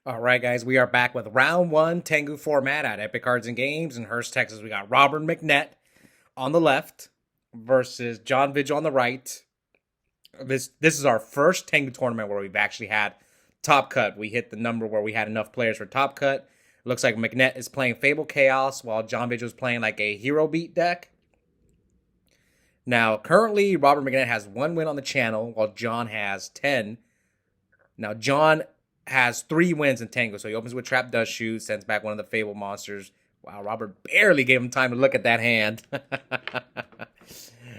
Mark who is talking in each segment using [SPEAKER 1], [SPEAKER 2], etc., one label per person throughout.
[SPEAKER 1] All right, guys, we are back with round one Tengu Format at Epic Cards and Games in Hurst, Texas. We got Robert McNett on the left versus John Vigil on the right. This is our first Tengu tournament where we've actually had top cut. We hit the number where we had enough players for top cut. Looks like McNett is playing Fabled Chaos while John Vigil is playing like a hero beat deck. Now, currently, Robert McNett has 1 win on the channel while John has 10. Now, John has 3 wins in Tengu. So he opens with Trap Dust Shoot, sends back one of the Fabled monsters. Wow, Robert barely gave him time to look at that hand.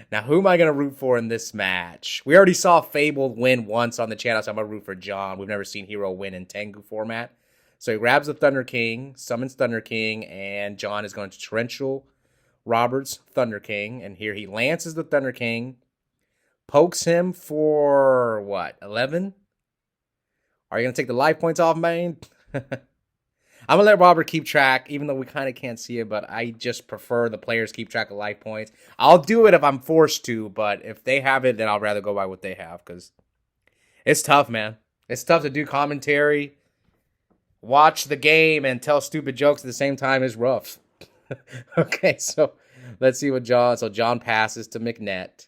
[SPEAKER 1] Now, who am I going to root for in this match? We already saw Fabled win once on the channel, so I'm going to root for John. We've never seen Hero win in Tengu format. So he grabs the Thunder King, summons Thunder King, and John is going to torrential Robert's Thunder King. And here he lances the Thunder King, pokes him for, what, 11? Are you going to take the life points off, man? I'm going to let Robert keep track, even though we kind of can't see it, but I just prefer the players keep track of life points. I'll do it if I'm forced to, but if they have it, then I'll rather go by what they have, because it's tough, man. It's tough to do commentary, watch the game, and tell stupid jokes at the same time is rough. Okay, so let's see what John... So John passes to McNett.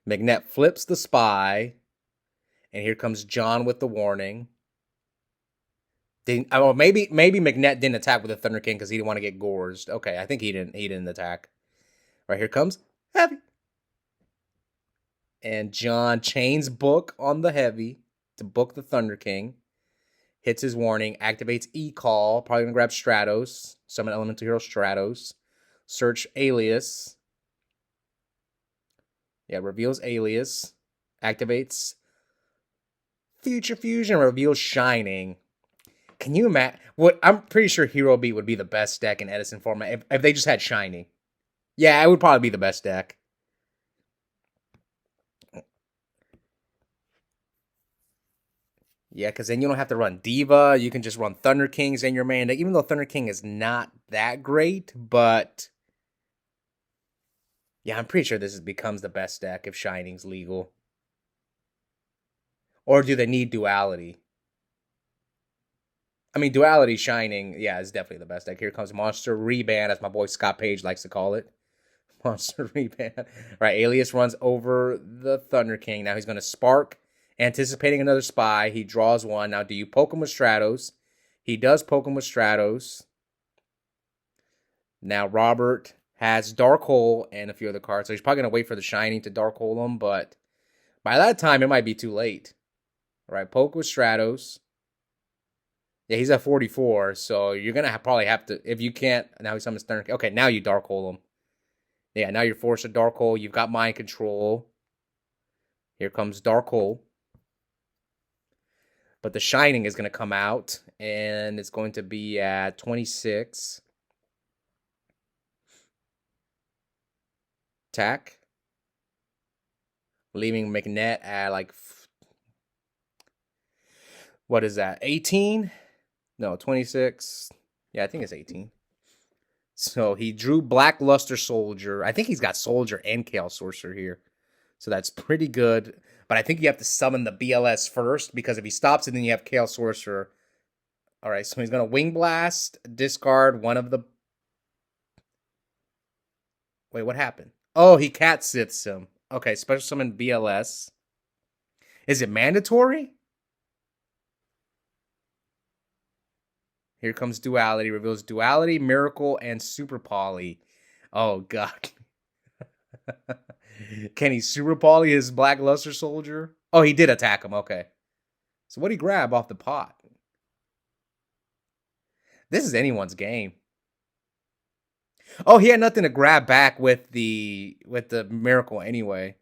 [SPEAKER 1] McNett flips the spy. And here comes John with the warning. Maybe McNett didn't attack with the Thunder King because he didn't want to get gorsed. Okay, I think he didn't attack. Right, here comes Heavy. And John chains book on the Heavy to book the Thunder King. Hits his warning, activates E-Call, probably gonna grab Stratos, summon Elemental Hero Stratos, search Alias. Yeah, reveals Alias, activates Future Fusion, reveals Shining. Can you imagine? I'm pretty sure Hero Beat would be the best deck in Edison format if they just had Shining. Yeah, it would probably be the best deck. Yeah, because then you don't have to run Diva. You can just run Thunder Kings in your main deck, even though Thunder King is not that great. But yeah, I'm pretty sure this becomes the best deck if Shining's legal. Or do they need Duality? I mean, Duality Shining, yeah, is definitely the best deck. Here comes Monster Reban, as my boy Scott Page likes to call it. Monster Reban. Right, Alias runs over the Thunder King. Now he's going to Spark, anticipating another spy. He draws one. Now, do you poke him with Stratos? He does poke him with Stratos. Now, Robert has Dark Hole and a few other cards. So he's probably going to wait for the Shining to Dark Hole him, but by that time, it might be too late. All right, poke with Stratos. Yeah, he's at 44, so you're going to probably have to, if you can't, now he summons Thunder King. Okay, now you Dark Hole him. Yeah, now you're forced to Dark Hole. You've got Mind Control. Here comes Dark Hole. But the Shining is going to come out, and it's going to be at 26. Attack. Leaving McNett at like, what is that, 18? No, 26. Yeah, I think it's 18. So he drew Blackluster Soldier. I think he's got Soldier and Chaos Sorcerer here. So that's pretty good. But I think you have to summon the BLS first, because if he stops it, then you have Chaos Sorcerer. All right, so he's going to Wing Blast, discard one of the... Wait, what happened? Oh, he Cat Siths him. Okay, special summon BLS. Is it mandatory? Here comes Duality. Reveals Duality, Miracle, and Super Poly. Oh, God. Can he Super Poly his Blackluster Soldier? Oh, he did attack him. Okay. So what did he grab off the pot? This is anyone's game. Oh, he had nothing to grab back with the Miracle anyway.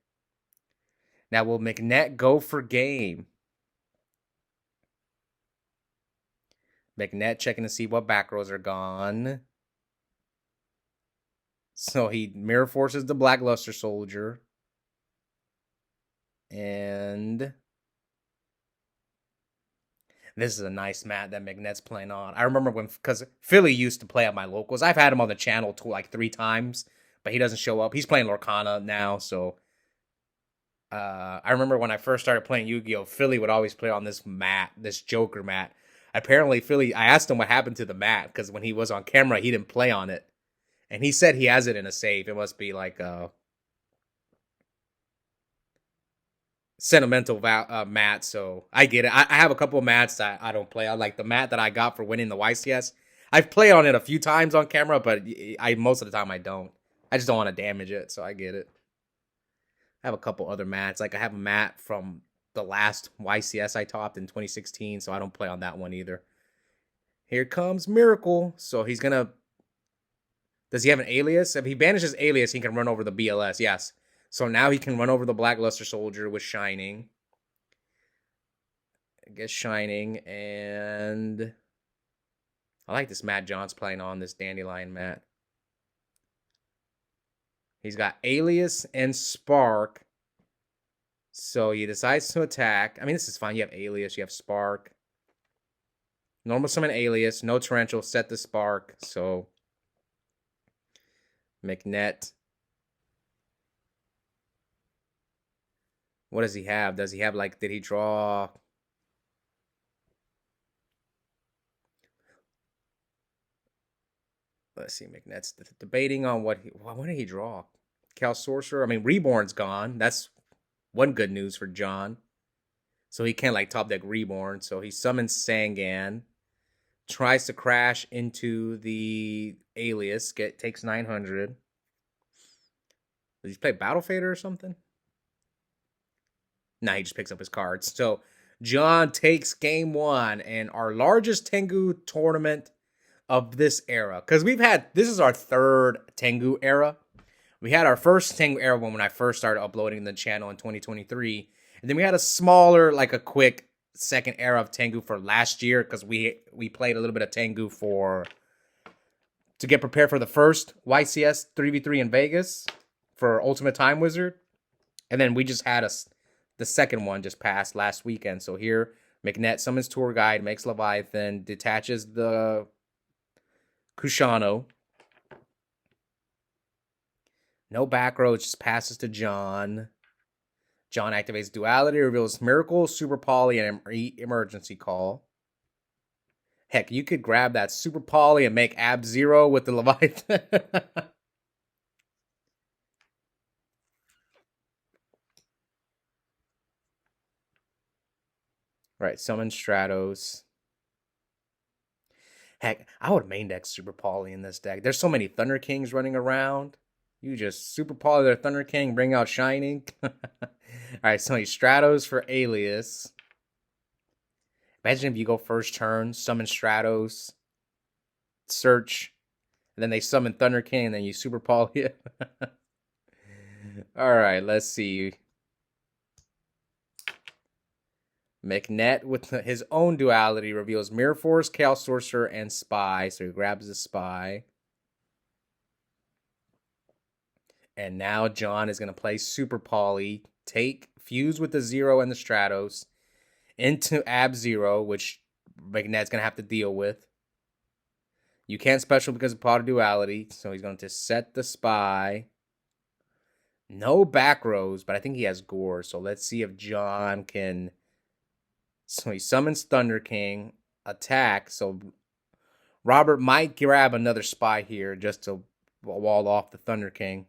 [SPEAKER 1] Now, will McNett go for game? McNett checking to see what back rows are gone. So he Mirror Forces the Blackluster Soldier. And this is a nice mat that McNett's playing on. I remember when, because Philly used to play at my locals. I've had him on the channel like 3 times, but he doesn't show up. He's playing Lorcana now, so I remember when I first started playing Yu-Gi-Oh, Philly would always play on this mat, this Joker mat. Apparently, Philly, I asked him what happened to the mat because when he was on camera, he didn't play on it. And he said he has it in a safe. It must be like a sentimental mat, so I get it. I have a couple of mats that I don't play on, like the mat that I got for winning the YCS. I've played on it a few times on camera, but I most of the time I don't. I just don't want to damage it, so I get it. I have a couple other mats. Like I have a mat from the last YCS I topped in 2016, so I don't play on that one either. Here comes Miracle. So he's gonna. Does he have an alias? If he banishes alias, he can run over the BLS. Yes. So now he can run over the Blackluster Soldier with Shining. I guess Shining, and I like this mat John's playing on, this Dandelion mat. He's got Alias and Spark. So he decides to attack. I mean, this is fine. You have Alias, you have Spark. Normal summon Alias, no Torrential, set the Spark. So McNett. What does he have? Does he have, like, did he draw? Let's see, McNett's debating on what did he draw? Cal Sorcerer? I mean, Reborn's gone. That's one good news for John. So he can't, like, top deck Reborn. So he summons Sangan. Tries to crash into the Alias. Takes 900. Did he play Battle Fader or something? Nah, he just picks up his cards. So John takes game one and our largest Tengu tournament of this era. Because this is our third Tengu era. We had our first Tengu era when I first started uploading the channel in 2023. And then we had a smaller, like a quick second era of Tengu for last year. Because we played a little bit of Tengu to get prepared for the first YCS 3v3 in Vegas for Ultimate Time Wizard. And then we just had the second one just passed last weekend. So here, McNett summons Tour Guide, makes Leviathan, detaches the Kushano. No back row, just passes to John. John activates Duality, reveals Miracle, Super Poly, and Emergency Call. Heck, you could grab that Super Poly and make Ab-Zero with the Leviathan. Right, summon Stratos. Heck, I would main deck Super Poly in this deck. There's so many Thunder Kings running around. You just Super Poly their Thunder King, bring out Shining. Alright, so Stratos for Alias. Imagine if you go first turn, summon Stratos, search, and then they summon Thunder King, and then you Super Poly it. Alright, let's see. McNett, with his own duality, reveals Mirror Force, Chaos Sorcerer, and Spy. So he grabs the Spy. And now John is going to play Super Poly, fuse with the Zero and the Stratos into Ab-Zero, which McNett's going to have to deal with. You can't special because of Pot of Duality, so he's going to set the Spy. No back rows, but I think he has Gore, so let's see if John can... So he summons Thunder King, attack. So Robert might grab another Spy here just to wall off the Thunder King.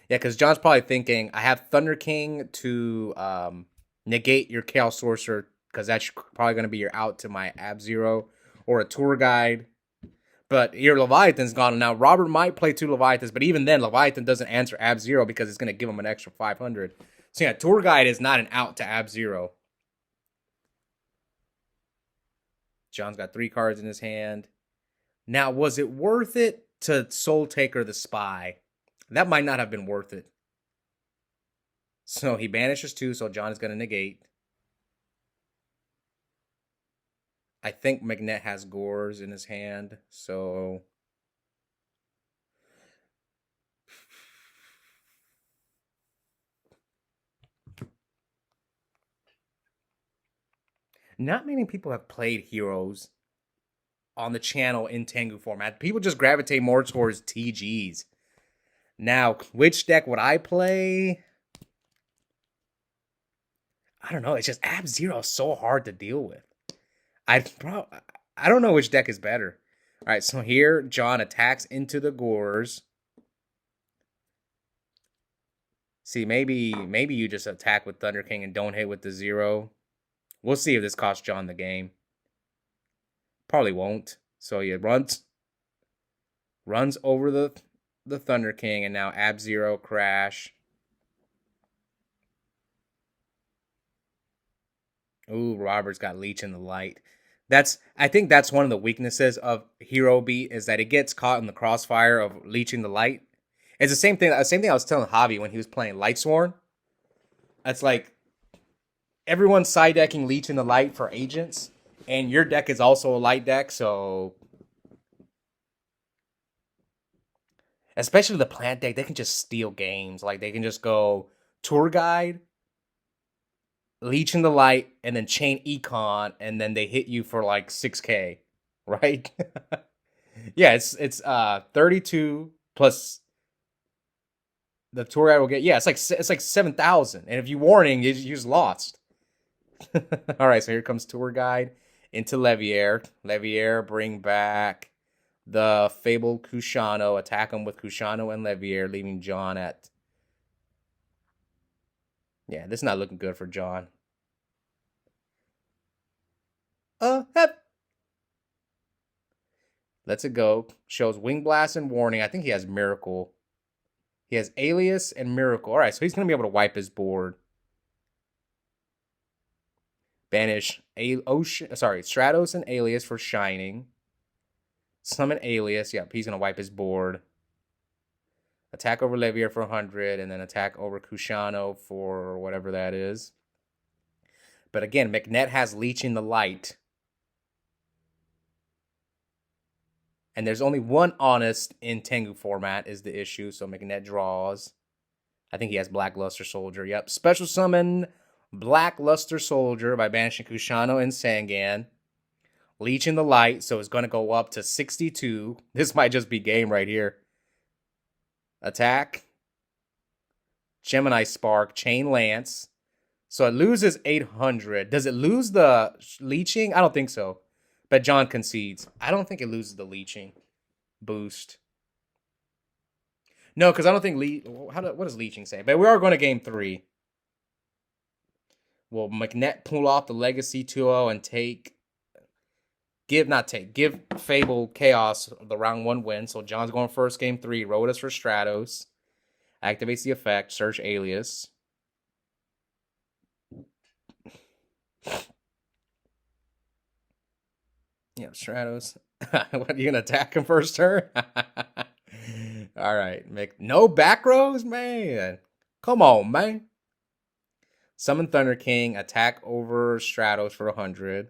[SPEAKER 1] Yeah, because John's probably thinking, I have Thunder King to negate your Chaos Sorcerer, because that's probably going to be your out to my Ab-Zero or a Tour Guide. But your Leviathan's gone now. Robert might play two Leviathans, but even then, Leviathan doesn't answer Ab-Zero because it's going to give him an extra 500. So yeah, Tour Guide is not an out to Ab-Zero. John's got 3 cards in his hand. Now, was it worth it to Soul Taker the Spy? That might not have been worth it. So he banishes 2, so John is going to negate. I think McNett has Gores in his hand, so... Not many people have played heroes on the channel in Tengu format. People just gravitate more towards TGs. Now, which deck would I play? I don't know. It's just Ab Zero is so hard to deal with. Bro, I don't know which deck is better. All right, so here John attacks into the Gores. See, maybe you just attack with Thunder King and don't hit with the 0. We'll see if this costs John the game. Probably won't. So he runs over the Thunder King, and now Ab Zero crash. Ooh, Robert's got Leech in the Light. I think that's one of the weaknesses of Hero Beat is that it gets caught in the crossfire of leeching the light. It's the same thing. I was telling Javi when he was playing Lightsworn. It's like everyone's side decking Leech in the Light for agents, and your deck is also a light deck, so especially the plant deck, they can just steal games. Like they can just go Tour Guide, Leech in the Light, and then Chain Econ, and then they hit you for like 6K, right? Yeah, it's 32 plus the Tour Guide will get, yeah, it's like 7,000. And if you warning, you just lost. All right, so here comes Tour Guide into Levier. Levier, bring back the Fabled Kushano. Attack him with Kushano and Levier, leaving John at... Yeah, this is not looking good for John. Lets it go. Shows Wing Blast and Warning. I think he has Miracle. He has Alias and Miracle. All right, so he's going to be able to wipe his board. Banish Stratos and Alias for Shining. Summon Alias. Yep, he's going to wipe his board. Attack over Levier for 100, and then attack over Kushano for whatever that is. But again, McNett has Leech in the Light. And there's only one Honest in Tengu format is the issue, so McNett draws. I think he has Black Luster Soldier. Yep, special summon Black Luster Soldier by banishing Kushano and Sangan. Leech in the Light, so it's going to go up to 62. This might just be game right here. Attack. Gemini Spark, Chain Lance. So it loses 800. Does it lose the leeching? I don't think so. But John concedes. I don't think it loses the leeching boost. No, because I don't think what does leeching say? But we are going to game 3. Will McNett pull off the Legacy 2-0 and give Fable Chaos the round 1 win. So John's going first, game 3. Rhodas for Stratos. Activates the effect. Search Alias. Yeah, Stratos. What, are you gonna attack him first turn? All right, no back rows, man. Come on, man. Summon Thunder King. Attack over Stratos for 100.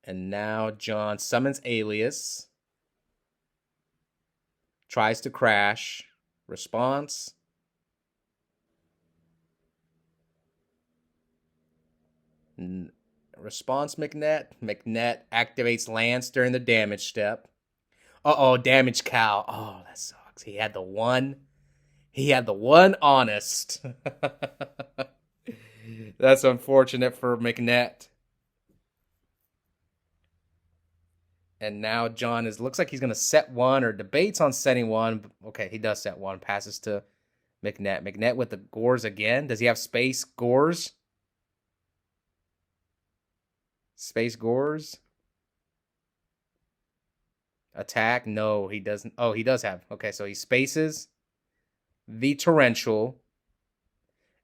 [SPEAKER 1] And now John summons Alias. Tries to crash. Response. Response McNett. McNett activates Lance during the damage step. Uh-oh, damage cow. Oh, that sucks. He had the one Honest. That's unfortunate for McNett. And now John looks like he's going to set 1 or debates on setting 1. Okay, he does set 1. Passes to McNett. McNett with the Gores again. Does he have space Gores? Space Gores. Attack. No, he doesn't. Oh, he does have. Okay, so he spaces the Torrential.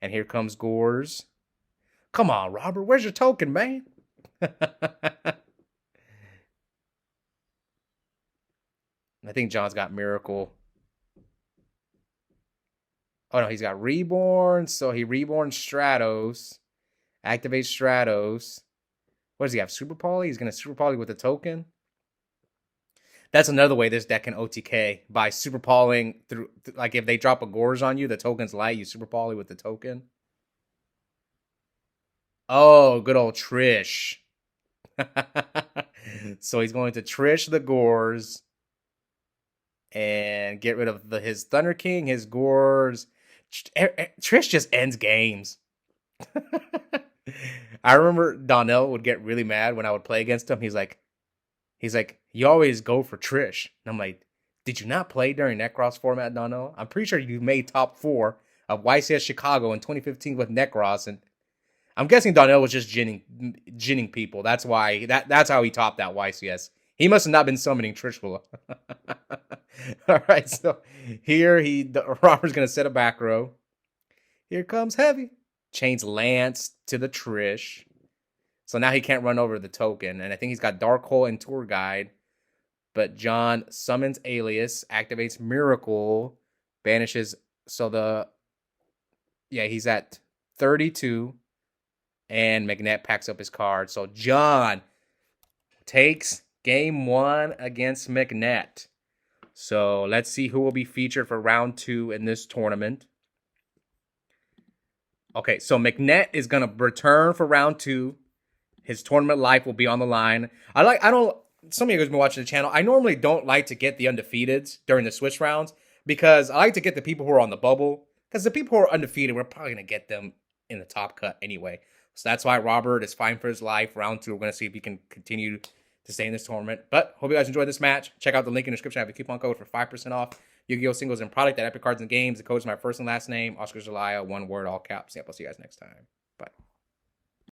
[SPEAKER 1] And here comes Gores. Come on, Robert. Where's your token, man? I think John's got Miracle. Oh, no, he's got Reborn. So he Reborn Stratos. Activates Stratos. What does he have? Super Poly? He's going to Super Poly with a token? That's another way this deck can OTK. By Super Polying through... Like, if they drop a Gores on you, the token's light. You Super Poly with the token. Oh, good old Trish. So he's going to Trish the Gores. And get rid of his Thunder King, his Gores. Trish just ends games. I remember Donnell would get really mad when I would play against him. He's like, you always go for Trish. And I'm like, did you not play during Necros format, Donnell? I'm pretty sure you made top 4 of YCS Chicago in 2015 with Necros, and I'm guessing Donnell was just ginning people. That's why that's how he topped that YCS. He must have not been summoning Trishula. All right, so here Robert's gonna set a back row. Here comes Heavy. Chains Lance to the Trish. So now he can't run over the token, and I think he's got Dark Hole and Tour Guide. But John summons Alias, activates Miracle, banishes. So he's at 32. And Magnet packs up his card. So John takes game 1 against Magnet. So let's see who will be featured for round 2 in this tournament. Okay, so Magnet is going to return for round 2. His tournament life will be on the line. Some of you guys have been watching the channel. I normally don't like to get the undefeateds during the switch rounds because I like to get the people who are on the bubble. Because the people who are undefeated, we're probably going to get them in the top cut anyway. So that's why Robert is fighting for his life. Round 2, we're going to see if he can continue to stay in this tournament. But hope you guys enjoyed this match. Check out the link in the description. I have a coupon code for 5% off Yu-Gi-Oh! Singles and product at Epic Cards and Games. The code is my first and last name, Oscar Zelaya, one word, all caps. Yep, I'll see you guys next time. Bye.